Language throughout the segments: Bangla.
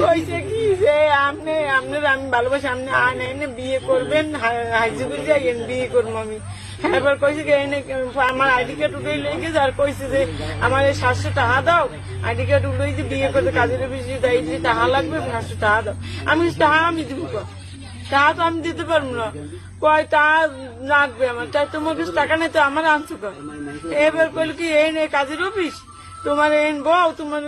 কইছে কি যে আপনার আমি ভালোবাসি, আপনি এনে বিয়ে করবেন, হাজিগুড়ি যাই বিয়ে করবো আমি। এবার কইছে কি এনে আমার আইডি কার্ড উঠে লেগেছে, আর কইছে যে আমার 700 টাকা দাও, আইডি কার্ড উঠে যে বিয়ে করতে কাজের অফিসে যাই যে টাকা লাগবে, 700 টাকা দাও। আমি টাকা আমি দিব, টাকা তো আমি দিতে পারবো না। কয় টাকা লাগবে আমার, তাই তোমার কিছু টাকা নেই তো আমার আনছো কর। এবার কইলো কি এই নে কাজের অফিস, তোমার এনবো, তোমার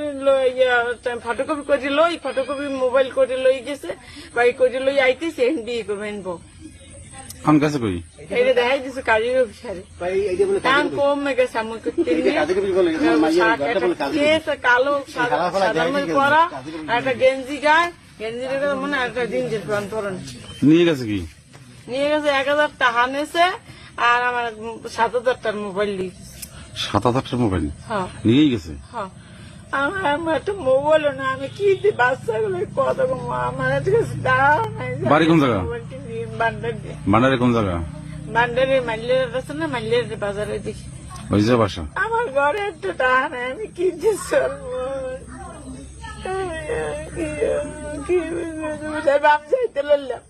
ফটোকপি করে লই, ফটোকপি মোবাইল করে লই গেছে, বাই করে লই আইতেছে, বিয়ে করবো এনবো। আমি কাছে কই এটা দেখাই দিছে কাজের অফিসারে, দাম কমে গেছে আমাকে। কালো সাদা পরা একটা গেঞ্জি গায়ে, গেঞ্জিটা মনে একটা জিন্সের প্যান্ট পরানো। নিয়ে গেছে কি? নিয়ে গেছে 1000 টাকা নেছে, আর আমার 7000 টাকার মোবাইল দিয়েছে। 7000 মোবাইল হ্যাঁ নিয়েই গেছে। হ্যাঁ, আমার একটা মোবাইলও না, আমি কি বাচ্চাগুলো কত আমার কাছে টাকা নাই। বাড়ি কোন জায়গা? ভান্ডারে কোন জায়গা? ভান্ডারে মাইলের আছে না, মাইলের বাজারে দেখি ওই যে বাসা। আমার ঘরে একটা টাকা নাই, আমি কি যে চলবো, যাইতে লড়লাম।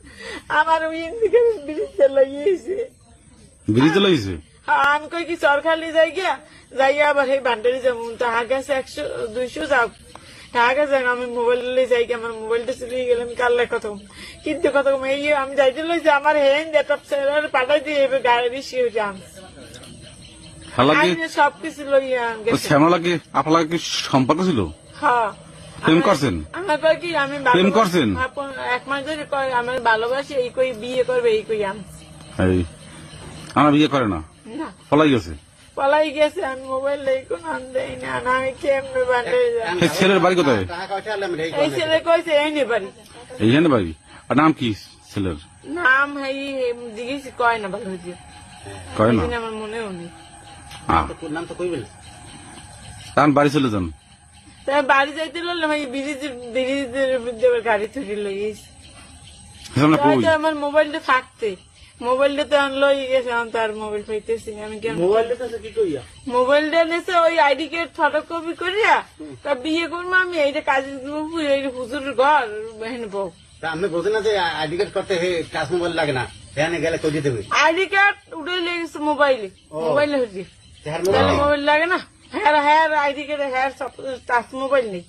আমার ব্রিজে লাগিয়েছে। ব্রিজে লাগিয়েছে? আমি কই কি চরখালি যাই গিয়া যাইয়া আবার সেই ভান্ডারি যাবো, টাকা গেছে 100-200 যাও, টাকা গেছে। আমি মোবাইল যাই গিয়ে আমার মোবাইলটা চলে গেলাম, কাল কথা কিন্তু কথা এই আমি যাইতে লইছি আমার হ্যান্ড পাঠাই দিয়ে গাড়ি সবকিছু লইয়া শ্যামলাকে আপনার কি সম্পর্ক ছিল? হ্যাঁ প্রেম করছেন? আমার কয় কি আমি প্রেম করছেন? 1 মাস ধরে কয় আমার ভালোবাসি, এই কই বিয়ে করবে, এই কই আমার বিয়ে করে না, পলাই গেছে। পলাই গেছে, আমি মোবাইল কোন দেই না, আমি কেমনে বান্ডারে যাই। ছেলের বাড়ি কোথায়? এই ছেলে কইছে এইনে বাড়ি। এইখানে বাড়ি? আর নাম কি ছেলের? নাম এই জিজ্ঞেস কয় না, ভালো হয়েছে কয় না, আমার মনেও নেই। নাম তো কইবেন তার বাড়ি চলে যান। তাই বাড়ি যাইতে লড়লাম, এই ব্রিজের গাড়ি থেকে লইয়েছি। আমার মোবাইলটা থাকতে, মোবাইলটা তো আনলো গেছে, তার মোবাইল পাইতেছি আমি। কেন মোবাইলটা নেছে ওই আইডি কার্ড ফটোকপি করিয়া তা বিয়ে করবো আমি। এইটা কাজের হুজুরের ঘর হেনবো। আপনি বলছেন না যে আইডি কার্ড করতে টাচ মোবাইল লাগে না, এখানে গেলে কই দিতে হবে? আইডি কার্ড উঠে লেগেছে মোবাইলে, মোবাইলে হচ্ছে মোবাইল লাগে না। হ্যাঁ আইডি কার্ড, হ্যাঁ টাচ মোবাইল নেই।